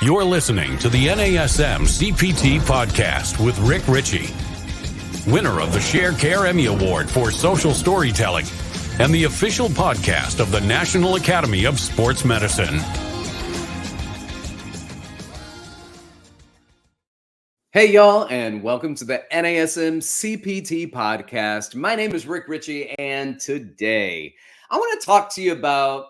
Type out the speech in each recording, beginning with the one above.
You're listening to the NASM-CPT Podcast with Richey, winner of the Share Care Emmy Award for Social Storytelling and the official podcast of the National Academy of Sports Medicine. Hey, y'all, and welcome to the NASM-CPT Podcast. My name is Richey, and today I want to talk to you about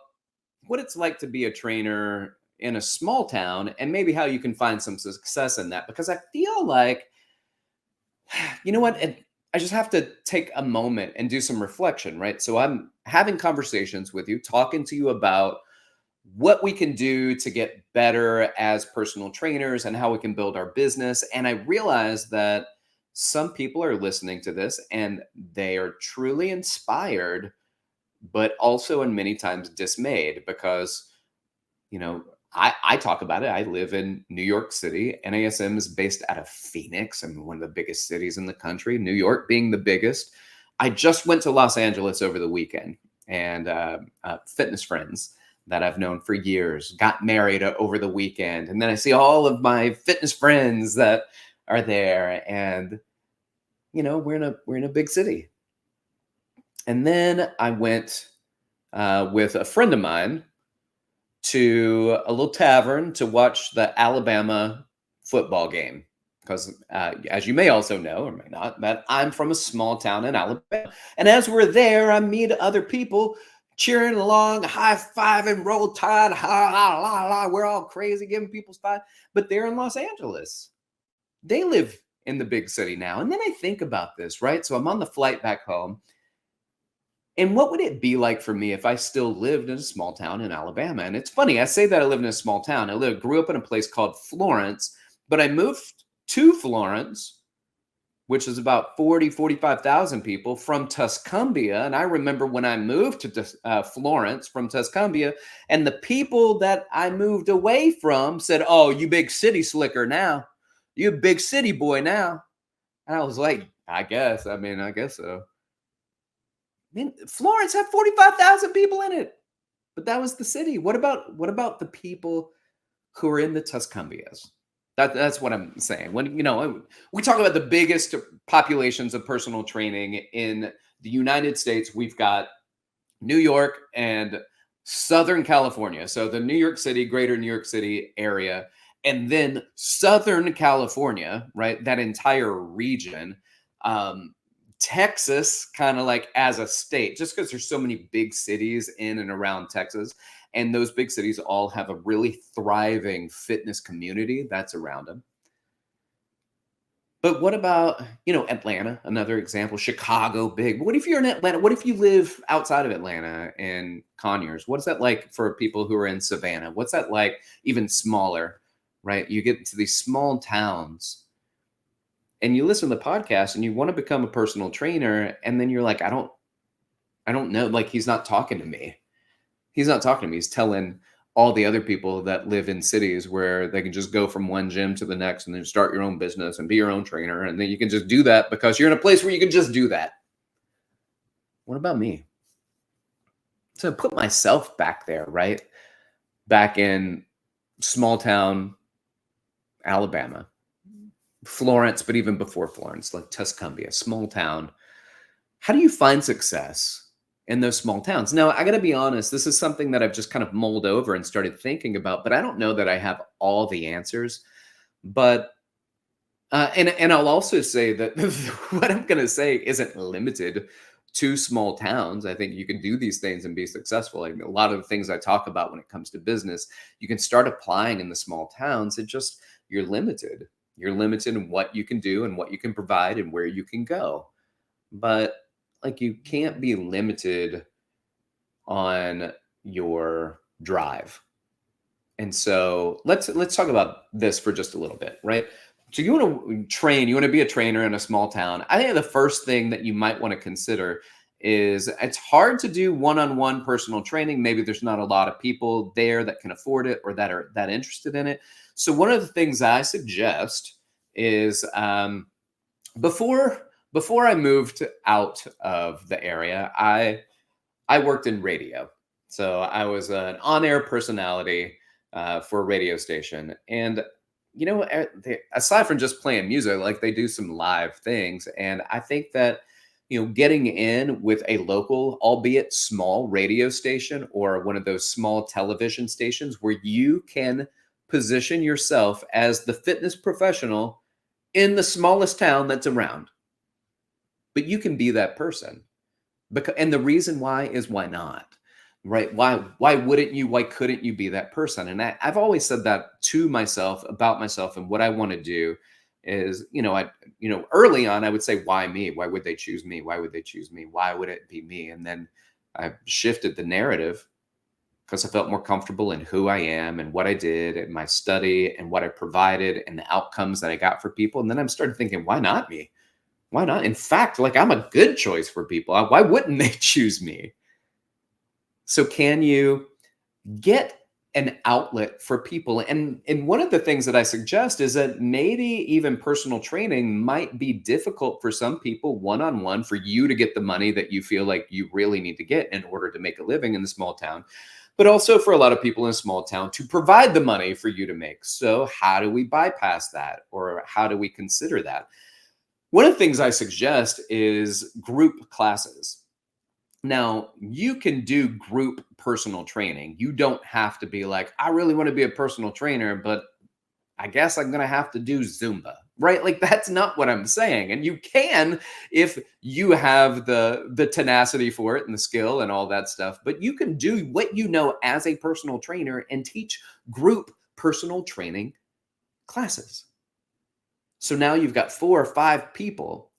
what it's like to be a trainer in a small town and maybe how you can find some success in that, because I feel like, you know what, I just have to take a moment and do some reflection, right? So I'm having conversations with you, talking to you about what we can do to get better as personal trainers and how we can build our business. And I realize that some people are listening to this and they are truly inspired, but also in many times dismayed because, you know, I talk about it. I live in New York City. NASM is based out of Phoenix. I mean, one of the biggest cities in the country, New York being the biggest. I just went to Los Angeles over the weekend, and fitness friends that I've known for years got married over the weekend. And then I see all of my fitness friends that are there, and, you know, we're in a big city. And then I went with a friend of mine to a little tavern to watch the Alabama football game. Because as you may also know, or may not, that I'm from a small town in Alabama. And as we're there, I meet other people cheering along, high-fiving, roll tide, ha, la, la, la. We're all crazy giving people five. But they're in Los Angeles. They live in the big city now. And then I think about this, right? So I'm on the flight back home. And what would it be like for me if I still lived in a small town in Alabama? And it's funny, I say that I lived in a small town. I grew up in a place called Florence, but I moved to Florence, which is about 45,000 people, from Tuscumbia. And I remember when I moved to Florence from Tuscumbia, and the people that I moved away from said, "Oh, you big city slicker now. You a big city boy now." And I was like, I guess so. I mean, Florence had 45,000 people in it, but that was the city. What about the people who are in the Tuscumbias? That's what I'm saying. When, you know, we talk about the biggest populations of personal training in the United States, we've got New York and Southern California. So the New York City, greater New York City area, and then Southern California, right? That entire region. Texas, kind of like as a state, just because there's so many big cities in and around Texas, and those big cities all have a really thriving fitness community that's around them. But what about, you know, Atlanta, another example, Chicago, big. But what if you're in Atlanta? What if you live outside of Atlanta in Conyers? What's that like for people who are in Savannah? What's that like even smaller, right? You get into these small towns and you listen to the podcast and you want to become a personal trainer. And then you're like, I don't know. Like, he's not talking to me. He's not talking to me. He's telling all the other people that live in cities where they can just go from one gym to the next and then start your own business and be your own trainer. And then you can just do that because you're in a place where you can just do that. What about me? So I put myself back there, right? Back in small town Alabama. Florence, but even before Florence, like Tuscumbia, small town. How do you find success in those small towns? Now, I got to be honest, this is something that I've just kind of mulled over and started thinking about, but I don't know that I have all the answers. But, and I'll also say that what I'm going to say isn't limited to small towns. I think you can do these things and be successful. Like a lot of the things I talk about when it comes to business, you can start applying in the small towns. You're limited. You're limited in what you can do and what you can provide and where you can go. But like, you can't be limited on your drive. And so let's talk about this for just a little bit, right? So you want to train, you want to be a trainer in a small town. I think the first thing that you might want to consider is it's hard to do one-on-one personal training. Maybe there's not a lot of people there that can afford it or that are that interested in it. So one of the things I suggest is before I moved out of the area, I worked in radio. So I was an on-air personality for a radio station. And, aside from just playing music, like they do some live things. And I think that, getting in with a local, albeit small radio station or one of those small television stations where you can position yourself as the fitness professional in the smallest town that's around. But you can be that person. And the reason why is why not? Right? Why wouldn't you? Why couldn't you be that person? And I've always said that to myself about myself, and what I want to do is, early on I would say, why me? Why would they choose me? Why would they choose me? Why would it be me? And then I shifted the narrative because I felt more comfortable in who I am and what I did and my study and what I provided and the outcomes that I got for people. And then I started thinking, why not me? Why not? In fact, like, I'm a good choice for people. Why wouldn't they choose me? So can you get an outlet for people? And one of the things that I suggest is that maybe even personal training might be difficult for some people one-on-one, for you to get the money that you feel like you really need to get in order to make a living in the small town, but also for a lot of people in a small town to provide the money for you to make. So how do we bypass that? Or how do we consider that? One of the things I suggest is group classes. Now, you can do group personal training. You don't have to be like, I really want to be a personal trainer, but I guess I'm going to have to do Zumba, right? Like, that's not what I'm saying. And you can, if you have the tenacity for it and the skill and all that stuff, but you can do what you know as a personal trainer and teach group personal training classes. So now you've got 4 or 5 people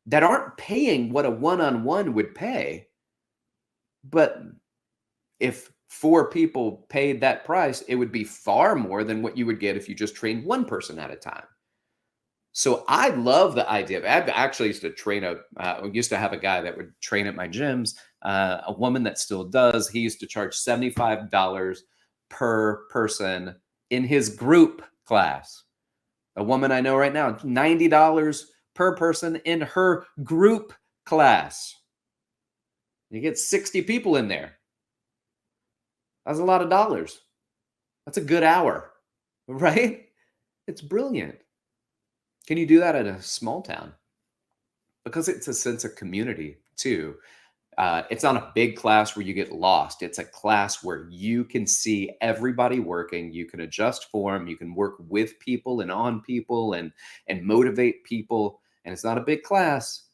that aren't paying what a one-on-one would pay. But if 4 people paid that price, it would be far more than what you would get if you just trained one person at a time. So I love the idea of, I actually used to have a guy that would train at my gyms, a woman that still does. He used to charge $75 per person in his group class. A woman I know right now, $90 per person in her group class. You get 60 people in there. That's a lot of dollars. That's a good hour, right? It's brilliant. Can you do that at a small town? Because it's a sense of community too. It's not a big class where you get lost. It's a class where you can see everybody working. You can adjust form. You can work with people and on people and motivate people. And it's not a big class,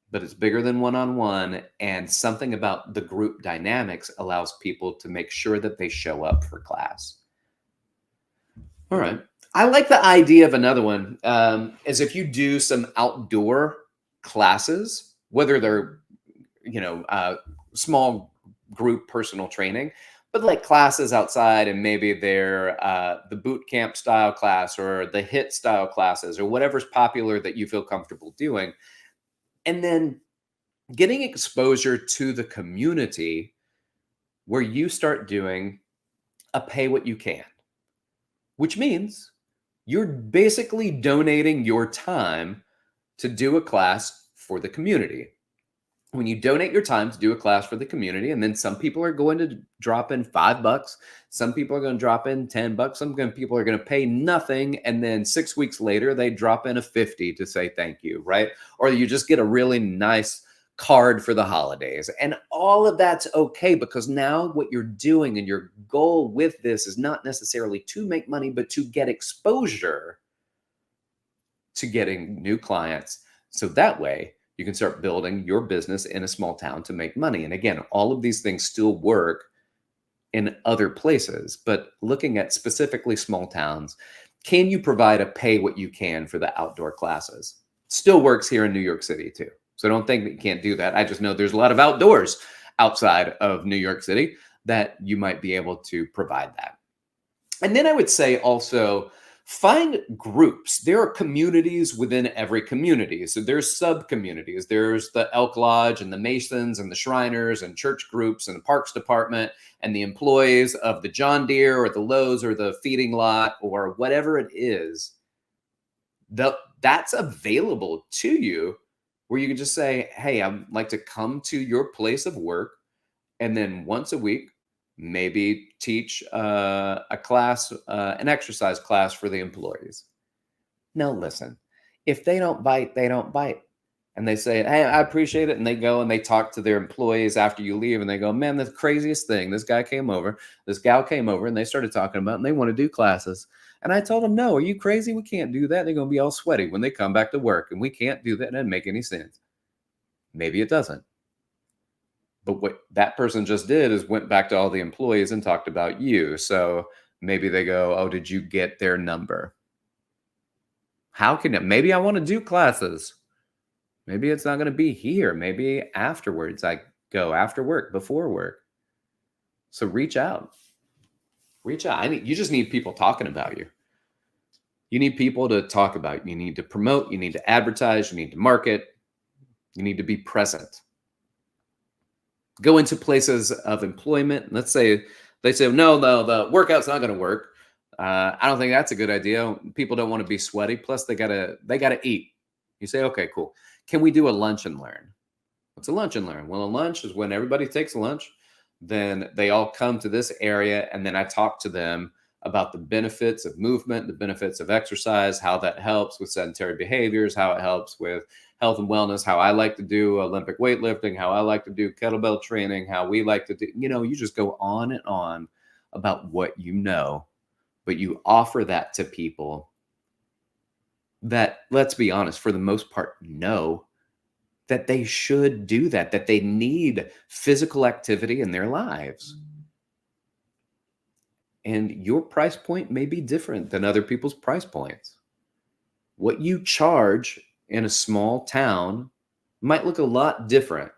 but it's bigger than one-on-one. And something about the group dynamics allows people to make sure that they show up for class. All right. I like the idea of another one, is if you do some outdoor classes, whether they're, small group personal training, but like classes outside, and maybe they're the boot camp style class or the HIIT style classes or whatever's popular that you feel comfortable doing. And then getting exposure to the community where you start doing a pay what you can, which means you're basically donating your time to do a class for the community. When you donate your time to do a class for the community, and then some people are going to drop in $5, some people are going to drop in $10, some people are going to pay nothing, and then 6 weeks later they drop in a $50 to say thank you, right? Or you just get a really nice card for the holidays, and all of that's okay, because now what you're doing and your goal with this is not necessarily to make money, but to get exposure to getting new clients, so that way you can start building your business in a small town to make money. And again, all of these things still work in other places, but looking at specifically small towns, can you provide a pay what you can for the outdoor classes? Still works here in New York City too. So don't think that you can't do that. I just know there's a lot of outdoors outside of New York City that you might be able to provide that. And then I would say also, find groups. There are communities within every community. So there's sub-communities. There's the Elk Lodge and the Masons and the Shriners and church groups and the Parks Department and the employees of the John Deere or the Lowe's or the feeding lot or whatever it is. That's available to you, where you can just say, hey, I'd like to come to your place of work, and then once a week, Maybe teach a class, an exercise class for the employees. Now, listen, if they don't bite, they don't bite. And they say, hey, I appreciate it. And they go and they talk to their employees after you leave. And they go, man, the craziest thing, this gal came over and they started talking about, and they want to do classes. And I told them, no, are you crazy? We can't do that. They're going to be all sweaty when they come back to work. And we can't do that. It doesn't make any sense. Maybe it doesn't. But what that person just did is went back to all the employees and talked about you. So maybe they go, oh, did you get their number? How can it? Maybe I want to do classes. Maybe it's not going to be here. Maybe afterwards I go after work, before work. So reach out. Reach out. You just need people talking about you. You need people to talk about. You need to promote. You need to advertise. You need to market. You need to be present. Go into places of employment. Let's say they say, no, the workout's not going to work. I don't think that's a good idea. People don't want to be sweaty. Plus, they gotta eat. You say, okay, cool. Can we do a lunch and learn? What's a lunch and learn? Well, a lunch is when everybody takes a lunch. Then they all come to this area, and then I talk to them about the benefits of movement, the benefits of exercise, how that helps with sedentary behaviors, how it helps with health and wellness, how I like to do Olympic weightlifting, how I like to do kettlebell training, how we like to do, you just go on and on about what you know, but you offer that to people that, let's be honest, for the most part, know that they should do that they need physical activity in their lives. And your price point may be different than other people's price points. What you charge in a small town might look a lot different.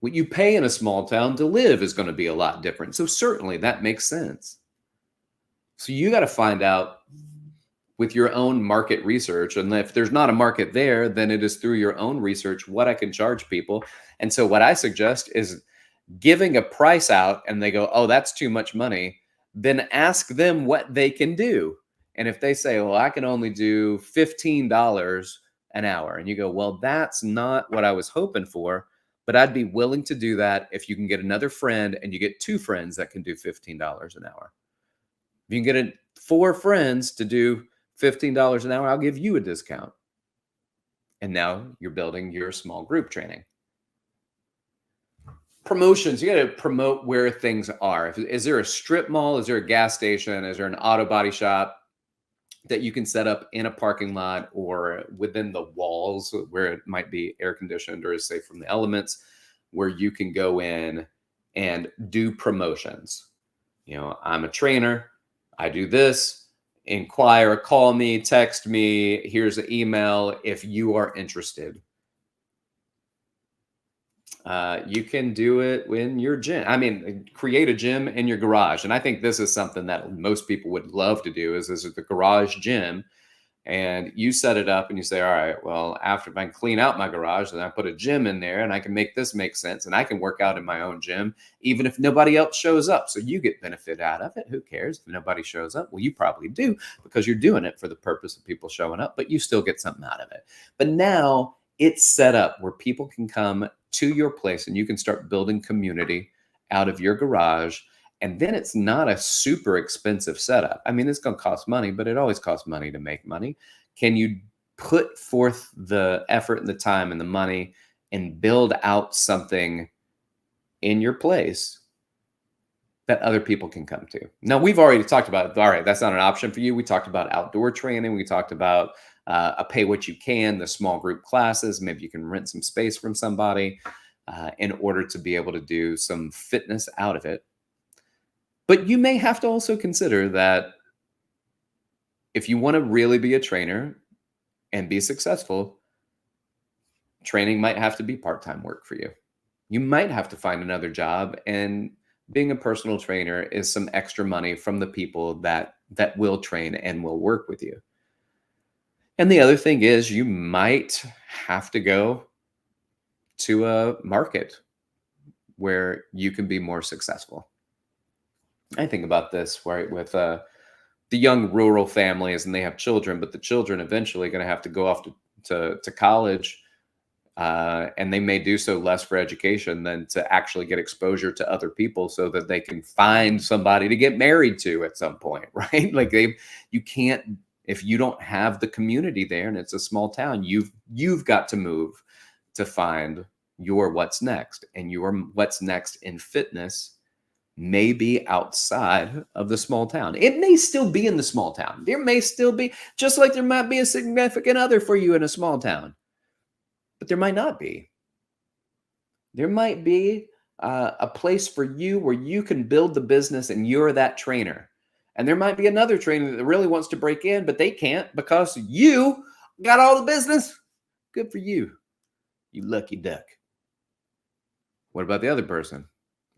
What you pay in a small town to live is going to be a lot different. So certainly that makes sense. So you got to find out with your own market research. And if there's not a market there, then it is through your own research what I can charge people. And so what I suggest is giving a price out and they go, oh, that's too much money. Then ask them what they can do. And if they say, well, I can only do $15 an hour. And you go, well, that's not what I was hoping for, but I'd be willing to do that if you can get another friend and you get 2 friends that can do $15 an hour. If you can get 4 friends to do $15 an hour, I'll give you a discount. And now you're building your small group training. Promotions, you got to promote where things are. Is there a strip mall? Is there a gas station? Is there an auto body shop that you can set up in a parking lot or within the walls where it might be air conditioned or is safe from the elements, where you can go in and do promotions? I'm a trainer. I do this. Inquire, call me, text me. Here's an email if you are interested. You can do it in your gym. Create a gym in your garage. And I think this is something that most people would love to do is the garage gym. And you set it up and you say, all right, well, after I clean out my garage, then I put a gym in there and I can make this make sense. And I can work out in my own gym, even if nobody else shows up. So you get benefit out of it. Who cares if nobody shows up? Well, you probably do because you're doing it for the purpose of people showing up, but you still get something out of it. But now it's set up where people can come to your place and you can start building community out of your garage. And then it's not a super expensive setup. It's going to cost money, but it always costs money to make money. Can you put forth the effort and the time and the money and build out something in your place that other people can come to? Now, we've already talked about, all right, that's not an option for you. We talked about outdoor training. We talked about a pay what you can, the small group classes. Maybe you can rent some space from somebody in order to be able to do some fitness out of it. But you may have to also consider that if you want to really be a trainer and be successful, training might have to be part-time work for you. You might have to find another job, and being a personal trainer is some extra money from the people that will train and will work with you. And the other thing is you might have to go to a market where you can be more successful. I think about this, right, with the young rural families and they have children, but the children eventually going to have to go off to college And they may do so less for education than to actually get exposure to other people so that they can find somebody to get married to at some point, right? Like you can't, if you don't have the community there and it's a small town, you've got to move to find your what's next. And your what's next in fitness may be outside of the small town. It may still be in the small town. There may still be, just like there might be a significant other for you in a small town, but there might not be. There might be a place for you where you can build the business and you're that trainer. And there might be another trainer that really wants to break in, but they can't because you got all the business. Good for you, you lucky duck. What about the other person?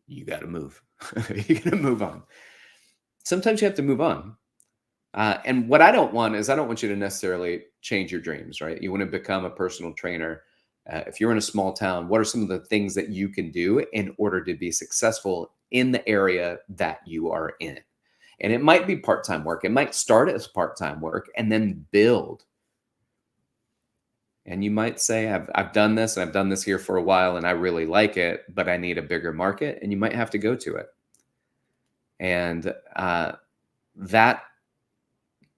You got to move. You got to move on. Sometimes you have to move on. And what I don't want you to necessarily change your dreams, right? You want to become a personal trainer. If you're in a small town, what are some of the things that you can do in order to be successful in the area that you are in? And it might be part-time work. It might start as part-time work and then build. And you might say, I've done this and I've done this here for a while and I really like it, but I need a bigger market, and you might have to go to it. And that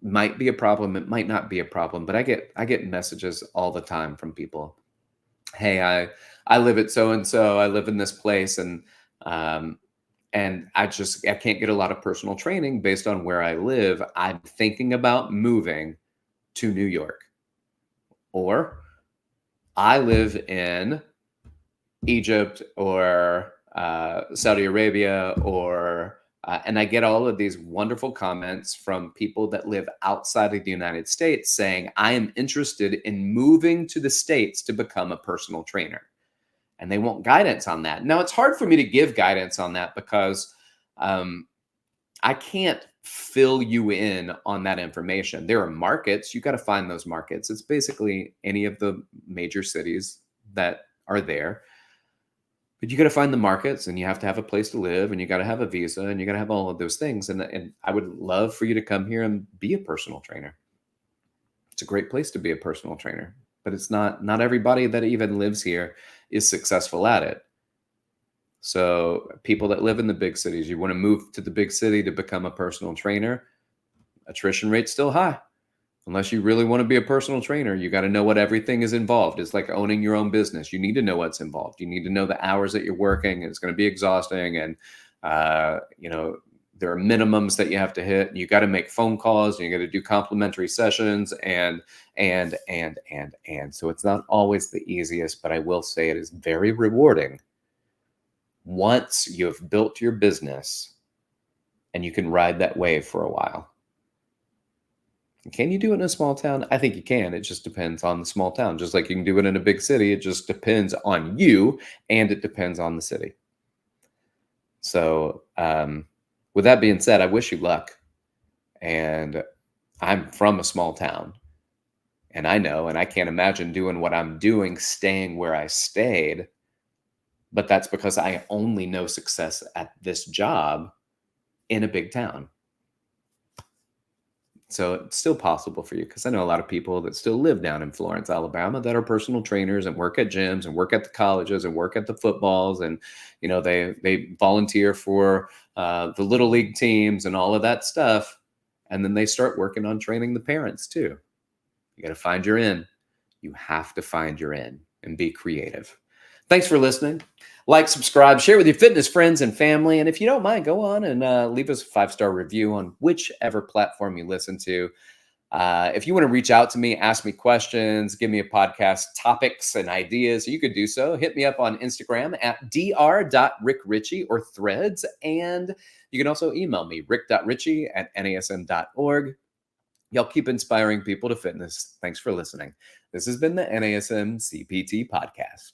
might be a problem. It might not be a problem, but I get messages all the time from people. Hey, I live at so-and-so, I live in this place, and I can't get a lot of personal training based on where I live. I'm thinking about moving to New York. Or I live in Egypt or Saudi Arabia, and I get all of these wonderful comments from people that live outside of the United States saying, I am interested in moving to the States to become a personal trainer. And they want guidance on that. Now, it's hard for me to give guidance on that because I can't fill you in on that information. There are markets. You got to find those markets. It's basically any of the major cities that are there. But you got to find the markets, and you have to have a place to live, and you got to have a visa, and you got to have all of those things. And I would love for you to come here and be a personal trainer. It's a great place to be a personal trainer, but it's not everybody that even lives here is successful at it. So people that live in the big cities, you want to move to the big city to become a personal trainer, attrition rate's still high. Unless you really want to be a personal trainer, you got to know what everything is involved. It's like owning your own business. You need to know what's involved. You need to know the hours that you're working. It's going to be exhausting. And, there are minimums that you have to hit. And you got to make phone calls, and you got to do complimentary sessions and. So it's not always the easiest, but I will say it is very rewarding once you have built your business and you can ride that wave for a while. Can you do it in a small town? I think you can. It just depends on the small town. Just like you can do it in a big city, it just depends on you, and it depends on the city. So with that being said, I wish you luck. And I'm from a small town. And I know, and I can't imagine doing what I'm doing, staying where I stayed. But that's because I only know success at this job in a big town. So it's still possible for you, because I know a lot of people that still live down in Florence, Alabama, that are personal trainers and work at gyms and work at the colleges and work at the footballs. And, they volunteer for the little league teams and all of that stuff. And then they start working on training the parents too. You got to find your in. You have to find your in and be creative. Thanks for listening. Like, subscribe, share with your fitness friends and family. And if you don't mind, go on and leave us a 5-star review on whichever platform you listen to. If you want to reach out to me, ask me questions, give me a podcast topics and ideas, you could do so. Hit me up on Instagram at dr.rickrichy or Threads. And you can also email me, rick.richey@nasm.org. Y'all keep inspiring people to fitness. Thanks for listening. This has been the NASM-CPT Podcast.